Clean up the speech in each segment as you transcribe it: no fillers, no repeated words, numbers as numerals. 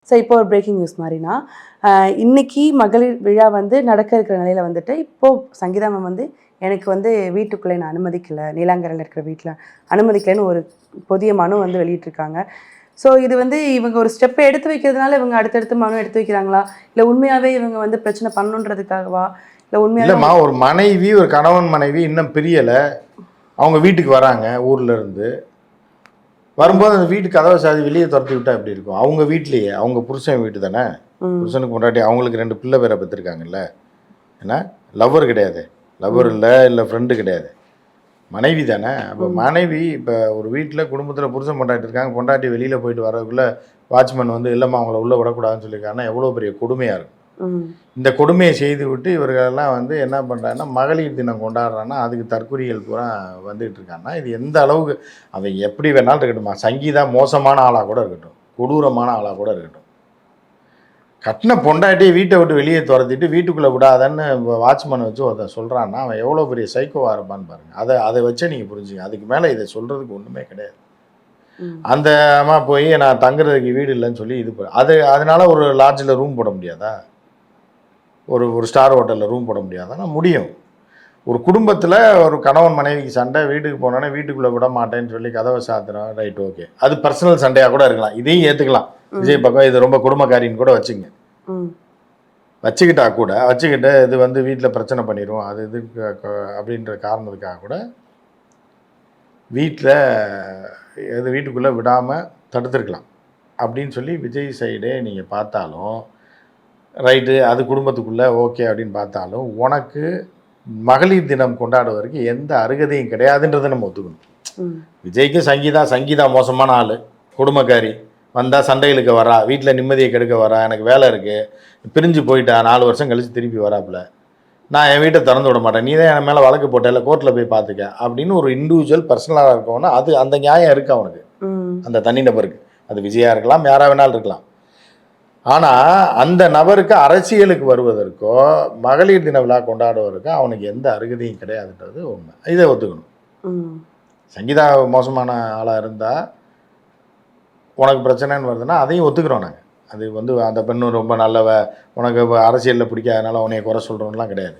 So இப்போ ஒரு breaking news மாதிரினா இன்னைக்கு மகளிர் விழா வந்து நடக்க இருக்கிற நிலையில் வந்துட்டு இப்போது சங்கீதா மேம் வந்து எனக்கு வந்து வீட்டுக்குள்ளே நான் அனுமதிக்கலை, நீலாங்கரையில் இருக்கிற வீட்டில் அனுமதிக்கலைன்னு ஒரு புதிய மனு வந்து வெளியிட்டிருக்காங்க. ஸோ இது வந்து இவங்க ஒரு ஸ்டெப்பை எடுத்து வைக்கிறதுனால இவங்க அடுத்தடுத்து மனு எடுத்து வைக்கிறாங்களா, இல்லை உண்மையாகவே இவங்க வந்து பிரச்சனை பண்ணணுன்றதுக்காகவா, இல்லை உண்மையாக இல்லைம்மா, ஒரு மனைவி ஒரு கணவன் மனைவி இன்னும் பிரியலை, அவங்க வீட்டுக்கு வராங்க, ஊரில் இருந்து வரும்போது அந்த வீட்டு கதவை சாதி வெளியே துரத்தி விட்டா எப்படி இருக்கும்? அவங்க வீட்லேயே, அவங்க புருஷன் வீட்டு தானே, புருஷனுக்கு முன்னாடி அவங்களுக்கு 2 பிள்ளை பேரை பெற்றிருக்காங்கல்ல. ஏன்னா லவ்வர் கிடையாது, லவ்வர் இல்லை ஃப்ரெண்டு கிடையாது, மனைவி தானே. அப்போ மனைவி இப்போ ஒரு வீட்டில் குடும்பத்தில் புருஷன் பொண்டாட்டி இருக்காங்க, பொண்டாட்டி வெளியில் போயிட்டு வரதுக்குள்ளே வாட்ச்மேன் வந்து இல்லைம்மா அவங்கள உள்ளே விடக்கூடாதுன்னு சொல்லியிருக்காங்கன்னா எவ்வளோ பெரிய கொடுமையாக இருக்கும். இந்த கொடுமையை செய்து விட்டு இவர்களெல்லாம் வந்து என்ன பண்ணுறாங்கன்னா மகளிர் தினம் கொண்டாடுறான்னா அதுக்கு தற்கொலைகள் பூரா வந்துகிட்டு இருக்காங்கன்னா இது எந்த அளவுக்கு அவன் எப்படி வேணாலும் இருக்கட்டும்மா. சங்கீதா மோசமான ஆளாக கூட இருக்கட்டும், கொடூரமான ஆளாக கூட இருக்கட்டும், கட்டின பொண்டாட்டி வீட்டை விட்டு வெளியே துரத்திட்டு வீட்டுக்குள்ளே விடாதன்னு வாட்ச்மேனை வச்சு ஒருத்தன் சொல்கிறான்னா அவன் எவ்வளோ பெரிய சைக்கோவாக இருப்பான்னு பாருங்கள். அதை வச்சே நீங்கள் புரிஞ்சுங்க. அதுக்கு மேலே இதை சொல்கிறதுக்கு ஒன்றுமே கிடையாது. அந்த அம்மா போய் நான் தங்குறதுக்கு வீடு இல்லைன்னு சொல்லி இது அதனால ஒரு லாட்ஜில் ரூம் போட முடியாதா, ஒரு ஸ்டார் ஹோட்டலில் ரூம் போட முடியாதானா முடியும். ஒரு குடும்பத்தில் ஒரு கணவன் மனைவிக்கு சண்டை, வீட்டுக்கு போனோன்னே வீட்டுக்குள்ளே விட மாட்டேன்னு சொல்லி கதவை சாத்துறோம், ரைட் ஓகே, அது பர்சனல் சண்டையாக கூட இருக்கலாம், இதையும் ஏற்றுக்கலாம். விஜய் பக்கம் இது ரொம்ப குடும்பக்காரின்னு கூட வச்சுக்கிட்டு இது வந்து வீட்டில் பிரச்சனை பண்ணிடும் அது இது அப்படின்ற காரணத்துக்காக கூட வீட்டுக்குள்ளே விடாமல் தடுத்துருக்கலாம் அப்படின்னு சொல்லி விஜய் சைடே நீங்கள் பார்த்தாலும் ரைட்டு, அது குடும்பத்துக்குள்ளே ஓகே அப்படின்னு பார்த்தாலும் உனக்கு மகளிர் தினம் கொண்டாடுவதற்கு எந்த அருகதையும் கிடையாதுன்றதை நம்ம ஒத்துக்கணும். விஜய்க்கு சங்கீதா மோசமான ஆள், குடும்பக்காரி, வந்தால் சண்டைகளுக்கு வரா, வீட்டில் நிம்மதியை கெடுக்க வரா, எனக்கு வேலை இருக்குது, பிரிஞ்சு போயிட்டா 4 வருஷம் கழித்து திருப்பி வராப்புல, நான் என் வீட்டை திறந்து விட மாட்டேன், நீ தான் என் மேலே வழக்கு போட்டல, கோர்ட்டில் போய் பார்த்துக்க அப்படின்னு ஒரு இண்டிவிஜுவல் பர்சனலாக இருக்கோன்னா அது அந்த நியாயம் இருக்குது அவனுக்கு, அந்த தனிநபருக்கு. அது விஜயாக இருக்கலாம், யாராக வேணாலும் இருக்கலாம். ஆனால் அந்த நபருக்கு அரசியலுக்கு வருவதற்கோ மகளிர் தின விழா கொண்டாடுவதற்கோ அவனுக்கு எந்த அருகதையும் கிடையாதுன்றது உண்மை. இதை ஒத்துக்கணும். சங்கீதா மோசமான ஆளாக இருந்தால் உனக்கு பிரச்சனைன்னு வருதுன்னா அதையும் ஒத்துக்கிறோம் நாங்கள். அது வந்து அந்த பெண்ணு ரொம்ப நல்லவ, உனக்கு அரசியலில் பிடிக்காதனால உன்னைய குறை சொல்கிறோம்லாம் கிடையாது.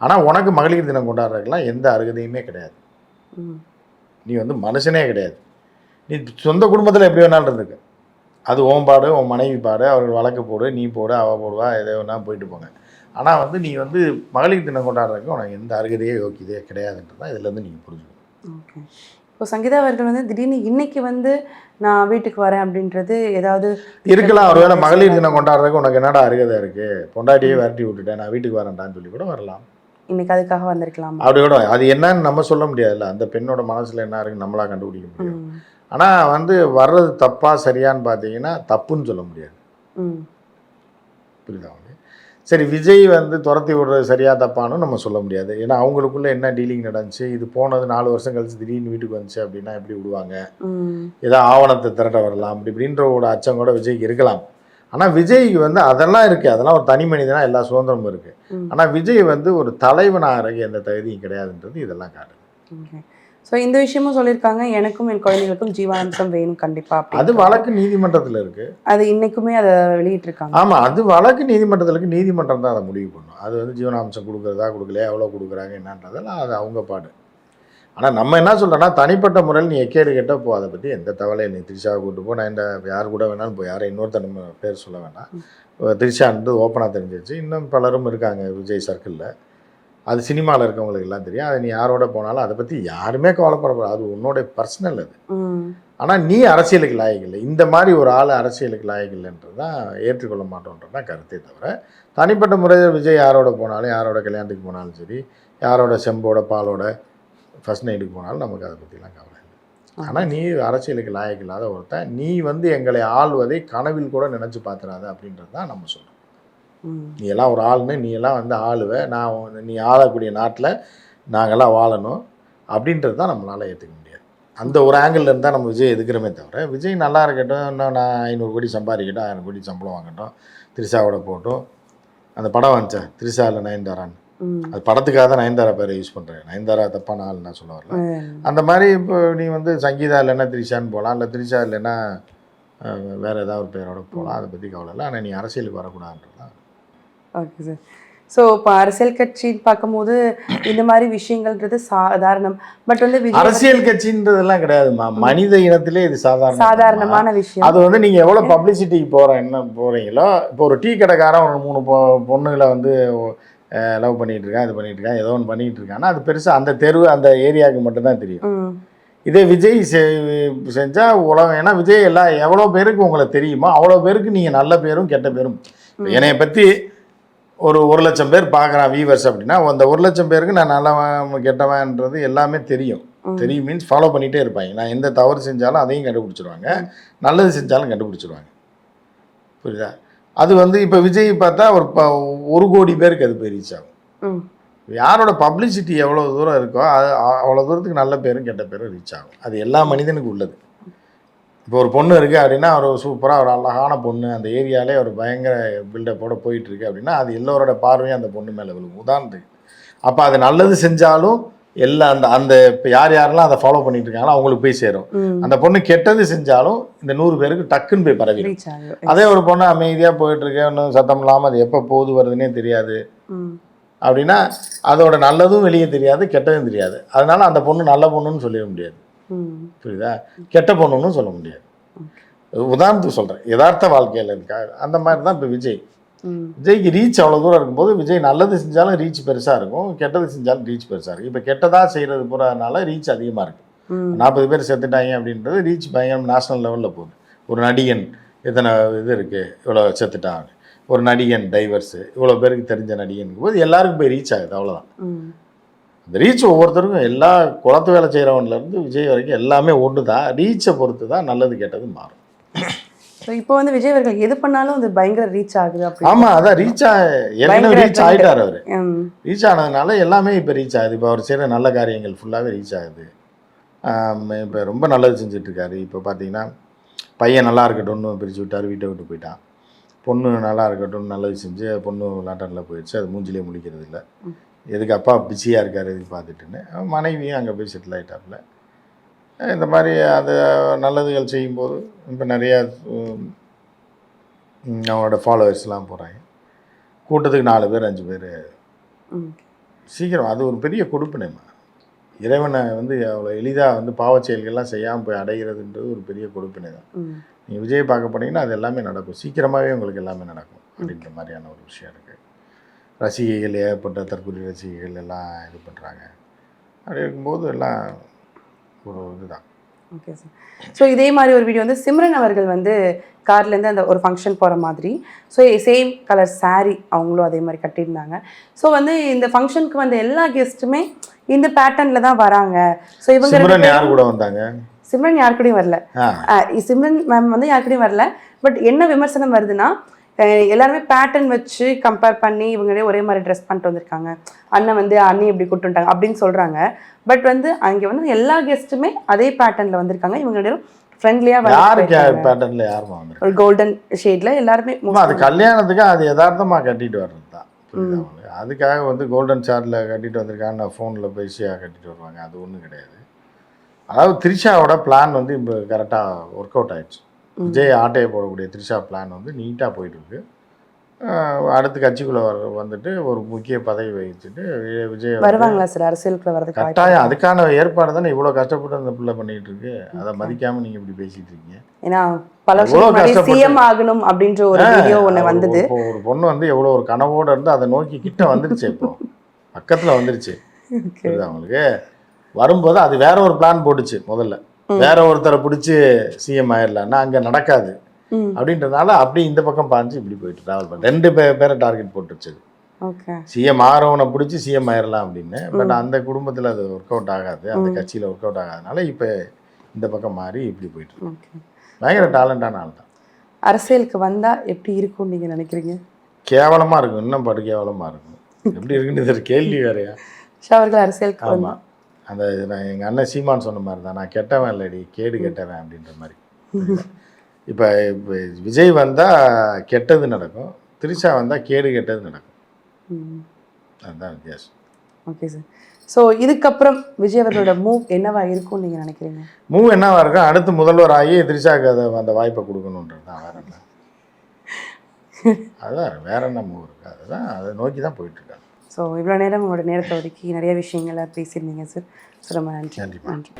ஆனால் உனக்கு மகளிர் தினம் கொண்டாடுறதுக்கெல்லாம் எந்த அருகதையுமே கிடையாது. நீ வந்து மனுஷனே கிடையாது. நீ சொந்த குடும்பத்தில் எப்படி வேணாலும் இருந்துக்க, அது ஓம் பாடு, உன் மனைவி பாடு, அவர்கள் வழக்கு போடு, நீ போடு, அவள் போடுவா, எதோ ஒன்றா போயிட்டு போங்க. ஆனால் வந்து நீ வந்து மகளிர் தினம் கொண்டாடுறதுக்கு உனக்கு எந்த அருகதையே யோக்கியதே கிடையாதுன்றது தான் இதுலேருந்து நீங்கள் புரிஞ்சுக்கணும். ஓகே. இப்போ சங்கீதா அவர்கள் வந்து திடீர்னு இன்னைக்கு வந்து நான் வீட்டுக்கு வரேன் அப்படின்றது ஏதாவது இருக்கலாம். ஒருவேளை மகளிர் தினம் கொண்டாடுறதுக்கு உனக்கு என்னடா அருகதை இருக்குது, பொண்டாட்டியே விரட்டி விட்டுட்டேன் நான் வீட்டுக்கு வரேன்டான்னு சொல்லி கூட வரலாம். இன்னைக்கு அதுக்காக வந்திருக்கலாம். அப்படி கூட அது என்னன்னு நம்ம சொல்ல முடியாதுல்ல, அந்த பெண்ணோட மனசில் என்ன இருக்குன்னு நம்மளா கண்டுபிடிக்க முடியும். ஆனால் வந்து வர்றது தப்பாக சரியான்னு பார்த்தீங்கன்னா தப்புன்னு சொல்ல முடியாது. புரியுதா? சரி, விஜய் வந்து துரத்தி விடுறது சரியாக தப்பானு நம்ம சொல்ல முடியாது. ஏன்னா அவங்களுக்குள்ளே என்ன டீலிங் நடந்துச்சு, இது போனது 4 வருஷம் கழிச்சு திடீர்னு வீட்டுக்கு வந்துச்சு அப்படின்னா எப்படி விடுவாங்க, ஏதோ ஆவணத்தை திரட்ட வரலாம் அப்படி இப்படின்ற ஒரு அச்சம் கூட விஜய்க்கு இருக்கலாம். ஆனால் விஜய்க்கு வந்து அதெல்லாம் இருக்குது, அதெல்லாம் ஒரு தனி மனிதனாக எல்லா சுதந்திரமும் இருக்குது. ஆனால் விஜய் வந்து ஒரு தலைவனாக எந்த தகுதியும் கிடையாதுன்றது இதெல்லாம் காட்டுது. ஸோ இந்த விஷயமும் சொல்லியிருக்காங்க, எனக்கும் என் குழந்தைகளுக்கும் ஜீவாம்சம் வேணும் கண்டிப்பாக. அது வழக்கு நீதிமன்றத்தில் இருக்குது, அது இன்னைக்குமே அதை வெளியிட்டிருக்காங்க. ஆமாம், அது வழக்கு நீதிமன்றத்தில் இருக்குது, நீதிமன்றம் தான் அதை முடிவு பண்ணும். அது வந்து ஜீவனாம்சம் கொடுக்குறதா கொடுக்கலையா, எவ்வளோ கொடுக்குறாங்க என்னன்றதெல்லாம் அது அவங்க பாடு. ஆனால் நம்ம என்ன சொல்கிறோன்னா தனிப்பட்ட முறையில் நீ எக்கேடு கேட்ட போ, அதை பற்றி எந்த தவளையும் நீ திரிஷாவை கூப்பிட்டு போ, நான் இந்த யார் கூட வேணாலும் போய் யாரை இன்னொருத்தர் நம்ம பேர் சொல்ல வேண்டாம், திரிஷான்றது ஓப்பனாக தெரிஞ்சிருச்சு. இன்னும் பலரும் இருக்காங்க விஜய் சர்க்கிளில், அது சினிமாவில் இருக்கவங்களுக்கு எல்லாம் தெரியும். அதை நீ யாரோட போனாலும் அதை பற்றி யாருமே கவலைப்படக்கூடாது, அது உன்னோட பர்சனல் அது. ஆனால் நீ அரசியலுக்கு லாயக்கில்லை, இந்த மாதிரி ஒரு ஆள் அரசியலுக்கு லாயக்கில்லைன்றது தான் ஏற்றுக்கொள்ள மாட்டோன்றது தான் கருத்தே தவிர, தனிப்பட்ட முறையில் விஜய் யாரோட போனாலும், யாரோட கல்யாணத்துக்கு போனாலும் சரி, யாரோட செம்போட பாலோட ஃபர்ஸ்ட் நைட்டுக்கு போனாலும் நமக்கு அதை பற்றிலாம் கவலை இல்லை. ஆனால் நீ அரசியலுக்கு லாயக்கில்லாத ஒருத்தன், நீ வந்து எங்களை ஆள்வதை கனவில் கூட நினச்சி பார்த்துறாத அப்படின்றது தான் நம்ம சொல்கிறோம். நீ எல்லாம் ஒரு ஆளுன்னு, நீ எல்லாம் வந்து ஆளுவ, நான் நீ ஆளக்கூடிய நாட்டில் நாங்கள்லாம் வாழணும் அப்படின்றது தான் நம்மளால் ஏற்றுக்க முடியாது. அந்த ஒரு ஆங்கிள் இருந்தால் நம்ம விஜய் எதுக்குறமே தவிர, விஜய் நல்லா இருக்கட்டும், இன்னும் நான் 500 கோடி சம்பாதிக்கட்டும், 1000 கோடி சம்பளம் வாங்கட்டும், திரிஷாவோட போட்டும். அந்த படம் வந்துச்சேன் திரிஷா இல்லை நயன்தாரான்னு, அது படத்துக்காக தான் நயன்தாரா பேரை யூஸ் பண்ணுறேன். நயன்தாரா தப்பான ஆள் நான் சொல்ல வரல. அந்த மாதிரி இப்போ நீ வந்து சங்கீதா இல்லைன்னா திரிஷான்னு போகலாம், இல்லை திரிஷா இல்லைன்னா வேறு ஏதாவது ஒரு பேரோட போகலாம், அதை பற்றி கவலை இல்லை. ஆனால் நீ அரசியலுக்கு வரக்கூடாதுன்றதான். Okay sir. ஸோ இப்போ அரசியல் கட்சின்னு பார்க்கும்போது இந்த மாதிரி விஷயங்கள்ன்றது சாதாரணம். பட் வந்து அரசியல் கட்சின்றதெல்லாம் கிடையாதுமா, மனித இனத்திலே இது சாதாரணமான விஷயம். அது வந்து நீங்கள் எவ்வளோ பப்ளிசிட்டிக்கு போகிறீங்களோ, இப்போ ஒரு டீ கடைக்காரன் ஒரு 3 பொண்ணுகளை வந்து லவ் பண்ணிகிட்டு இருக்கான், இது பண்ணிகிட்டு இருக்கான், ஏதோ ஒன்று பண்ணிகிட்டு இருக்கான்னா அது பெருசாக அந்த தெருவு அந்த ஏரியாவுக்கு மட்டும்தான் தெரியும். இதே விஜய் செஞ்சால் உலகம், ஏன்னா விஜய் எவ்வளோ பேருக்கு உங்களை தெரியுமோ அவ்வளோ பேருக்கு நீங்கள் நல்ல பேரும் கெட்ட பேரும். என்னைய பற்றி ஒரு 1,00,000 பேர் பார்க்குறான் வியூவர்ஸ் அப்படின்னா, அந்த 1,00,000 பேருக்கு நான் நல்லவன் கெட்டவன்றது எல்லாமே தெரியும். தெரியும் மீன்ஸ் ஃபாலோ பண்ணிகிட்டே இருப்பாங்க. நான் எந்த தவறு செஞ்சாலும் அதையும் கண்டுபிடிச்சிருவாங்க, நல்லது செஞ்சாலும் கண்டுபிடிச்சிருவாங்க. புரியுதா? அது வந்து இப்போ விஜய் பார்த்தா ஒரு 1 கோடி பேருக்கு அது போய் ரீச் ஆகும். யாரோட பப்ளிசிட்டி எவ்வளோ தூரம் இருக்கோ அது அவ்வளோ தூரத்துக்கு நல்ல பேரும் கெட்ட பேரும் ரீச் ஆகும். அது எல்லா மனிதனுக்கும் உள்ளது. இப்போ ஒரு பொண்ணு இருக்குது அப்படின்னா, ஒரு சூப்பராக ஒரு அழகான பொண்ணு அந்த ஏரியாவிலே ஒரு பயங்கர பில்டப்போட போயிட்டுருக்கு அப்படின்னா, அது எல்லோரோட பார்வையும் அந்த பொண்ணு மேலே விழுகும். உதாரணத்துக்கு அப்போ அது நல்லது செஞ்சாலும் எல்லா அந்த இப்போ யாரெல்லாம் அதை ஃபாலோ பண்ணிட்டு இருக்காங்களோ அவங்களுக்கு போய் சேரும். அந்த பொண்ணு கெட்டது செஞ்சாலும் இந்த 100 பேருக்கு டக்குன்னு போய் பரவிடும். அதே ஒரு பொண்ணு அமைதியாக போயிட்டுருக்கு, ஒன்றும் சத்தம் இல்லாமல் அது எப்போ போகுது வருதுன்னே தெரியாது அப்படின்னா, அதோட நல்லதும் வெளியே தெரியாது, கெட்டதும் தெரியாது. அதனால அந்த பொண்ணு நல்ல பொண்ணுன்னு சொல்லிட முடியாது. புரியுதா? கெட்ட பொண்ணுன்னு சொல்ல முடியாது. உதாரணத்துக்கு சொல்கிறேன், யதார்த்த வாழ்க்கையில் இருக்கா அந்த மாதிரி தான் இப்போ விஜய்க்கு ரீச் அவ்வளோ தூரம் இருக்கும்போது, விஜய் நல்லது செஞ்சாலும் ரீச் பெருசாக இருக்கும், கெட்டது செஞ்சாலும் ரீச் பெருசாக இருக்கும். இப்போ கெட்டதாக செய்கிறது போகிறதுனால ரீச் அதிகமாக இருக்குது. 40 பேர் செத்துட்டாங்க அப்படின்றது ரீச் பயங்கரம் நேஷ்னல் லெவலில் போகுது. ஒரு நடிகன் இத்தனை இது இருக்குது, இவ்வளோ செத்துட்டாங்க, ஒரு நடிகன் டைவர்ஸு, இவ்வளோ பேருக்கு தெரிஞ்ச நடிகனுக்கு போது எல்லாருக்கும் போய் ரீச் ஆகுது. அவ்வளோதான். அந்த ரீச் ஒவ்வொருத்தருக்கும் எல்லா குளத்து வேலை செய்கிறவன்லேருந்து விஜய் வரைக்கும் எல்லாமே ஒன்று தான். ரீச்சை பொறுத்து தான் நல்லது கெட்டது மாறும். இப்போ வந்து விஜய் அவர்கள் எது பண்ணாலும் அது பயங்கர ரீச் ஆகுது. ஆமாம், அதான் ரீச் ஆகிட்டார் அவர். ரீச் ஆனதுனால எல்லாமே இப்போ ரீச் ஆகுது. இப்போ அவர் செய்கிற நல்ல காரியங்கள் ஃபுல்லாகவே ரீச் ஆகுது. இப்போ ரொம்ப நல்லது செஞ்சிட்ருக்காரு. இப்போ பார்த்தீங்கன்னா பையன் நல்லா இருக்கட்டும்னு பிரித்து விட்டார், வீட்டை விட்டு போயிட்டான். பொண்ணு நல்லா இருக்கட்டும்னு நல்லது செஞ்சு பொண்ணு லண்டனில் போயிடுச்சு, அது மூஞ்சிலே முழிக்கிறது இல்லை. எதுக்கு அப்பா பிஸியாக இருக்கார் எதுக்கு பார்த்துட்டுன்னு மனைவியும் அங்கே போய் செட்டில் ஆகிட்டாப்புல. இந்த மாதிரி அது நல்லதுகள் செய்யும்போது இப்போ நிறையா அவங்களோட ஃபாலோவர்ஸ்லாம் போகிறாங்க. கூட்டத்துக்கு 4 பேர் 5 பேர் சீக்கிரம். அது ஒரு பெரிய கொடுப்பினைமா. இறைவனை வந்து அவ்வளோ எளிதாக வந்து பாவச் செயல்கள்லாம் செய்யாமல் போய் அடைகிறதுன்றது ஒரு பெரிய கொடுப்பினை தான். நீங்கள் விஜய் பார்க்க போனீங்கன்னா அது எல்லாமே நடக்கும், சீக்கிரமாகவே உங்களுக்கு எல்லாமே நடக்கும் அப்படின்ற மாதிரியான ஒரு விஷயம் இருக்குது. ரசிகைகள் ஏகப்பட்ட தற்கொலை ரசிகைகள் எல்லாம் இது பண்ணுறாங்க. அப்படி இருக்கும்போது எல்லாம் ஒரு இதுதான். Okay sir. ஸோ இதே மாதிரி ஒரு வீடியோ வந்து சிம்ரன் அவர்கள் வந்து கார்லேருந்து அந்த ஒரு ஃபங்க்ஷன் போகிற மாதிரி, ஸோ சேம் கலர் சாரீ அவங்களும் அதே மாதிரி கட்டியிருந்தாங்க. ஸோ வந்து இந்த ஃபங்க்ஷனுக்கு வந்த எல்லா கெஸ்ட்டுமே இந்த பேட்டர்னில் தான் வராங்க. ஸோ இவங்க சிம்ரன் யார் கூட வந்தாங்க? சிம்ரன் யார் கூடயும் வரல. சிம்ரன் மேம் வந்து யார் கூடயும் வரல. பட் என்ன விமர்சனம் வருதுன்னா, எல்லாருமே பேட்டர்ன் வச்சு கம்பேர் பண்ணி இவங்களே ஒரே மாதிரி ட்ரெஸ் பண்ணிட்டு வந்திருக்காங்க, அண்ணன் வந்து அண்ணி எப்படி கூட்டுட்டாங்க அப்படின்னு சொல்கிறாங்க. பட் வந்து அங்கே வந்து எல்லா கெஸ்ட்டுமே அதே பேட்டர்னில் வந்திருக்காங்க. இவங்க ஃப்ரெண்ட்லியாக ஒரு கோல்டன் ஷேடில் எல்லாருமே. அது கல்யாணத்துக்கு அது யதார்த்தமாக கட்டிட்டு வர்றது தான். அதுக்காக வந்து கோல்டன் ஷார்ட்டில் கட்டிட்டு வந்திருக்காங்க, நான் ஃபோனில் பேசியாக கட்டிட்டு வருவாங்க, அது ஒன்றும் கிடையாது. அதாவது த்ரிஷாவோட பிளான் வந்து இப்போ கரெக்டாக ஒர்க் அவுட் ஆகிடுச்சு. விஜய் ஆட்டையை போடக்கூடிய த்ரிஷா பிளான் வந்து நீட்டாக போயிட்டுருக்கு. அடுத்து கட்சிக்குள்ளே வந்துட்டு ஒரு முக்கிய பதவி வகிச்சுட்டு விஜய் வருவாங்களா சார் அரசியலுக்குள்ள வரது? கட்டாயம் அதுக்கான ஏற்பாடு தானே இவ்வளோ கஷ்டப்பட்டு அந்த பிள்ளை பண்ணிகிட்டு இருக்கு. அதை மதிக்காமல் நீங்கள் இப்படி பேசிகிட்டு இருக்கீங்க. ஏன்னா பல வருஷம் சிஎம் ஆகணும் அப்படின்ற ஒரு வீடியோ ஒன்று வந்தது. இப்போ ஒரு பொண்ணு வந்து எவ்வளோ ஒரு கனவோடு இருந்து அதை நோக்கி கிட்ட வந்துருச்சு, இப்போ பக்கத்தில் வந்துருச்சு. அவங்களுக்கு வரும்போது அது வேற ஒரு பிளான் போட்டுச்சு. முதல்ல வேற ஒருத்தரை பிடிச்சி சிஎம் ஆயிடலான்னா அங்கே நடக்காது அப்படின்றதுனால அப்படி இந்த பக்கம் பாஞ்சு இப்படி போயிட்டு ட்ராவல் பண்ண 2 பேரை டார்கெட் போட்டுருச்சு. சிஎம் ஆகிறவனை பிடிச்சி சிஎம் ஆயிடலாம் அப்படின்னு. பட் அந்த குடும்பத்தில் அது ஒர்க் அவுட் ஆகாது, அந்த கட்சியில் ஒர்க் அவுட் ஆகாதனால இப்போ இந்த பக்கம் மாறி இப்படி போயிட்டு இருக்கு. பயங்கர டேலண்டான ஆள் தான். அரசியலுக்கு வந்தால் எப்படி இருக்கும்னு நீங்கள் நினைக்கிறீங்க? கேவலமாக இருக்கும், இன்னும் படு கேவலமாக இருக்கும். எப்படி இருக்குன்னு கேள்வி வேறையா? அவர்கள் அரசியலுக்கு ஆமாம், அந்த நான் எங்கள் அண்ணன் சீமான் சொன்ன மாதிரி தான், நான் கெட்டவன் இல்லடி கேடு கெட்டவன் அப்படின்ற மாதிரி. இப்போ விஜய் வந்தால் கெட்டது நடக்கும், த்ரிஷா வந்தால் கேடு கெட்டது நடக்கும். அதுதான் வித்தியாசம். Okay sir. ஸோ இதுக்கப்புறம் விஜய் அவர்களோட மூவ் என்னவா இருக்கும்னு நீங்கள் நினைக்கிறீங்க? மூவ் என்னவா இருக்கும், அடுத்து முதல்வர் ஆகி திரிஷாக்கு அதை அந்த வாய்ப்பை கொடுக்கணுன்றது தான். வேற என்ன, அதுதான் வேற என்ன மூவ் இருக்குது, அதுதான் அதை நோக்கி தான் போயிட்டுருக்காங்க. ஸோ இவ்வளோ நேரம் உங்களோட நேரத்தை ஒதுக்கி நிறைய விஷயங்களை பேசியிருந்தீங்க சார். ரொம்ப நன்றி. நன்றிம்மா. நன்றி.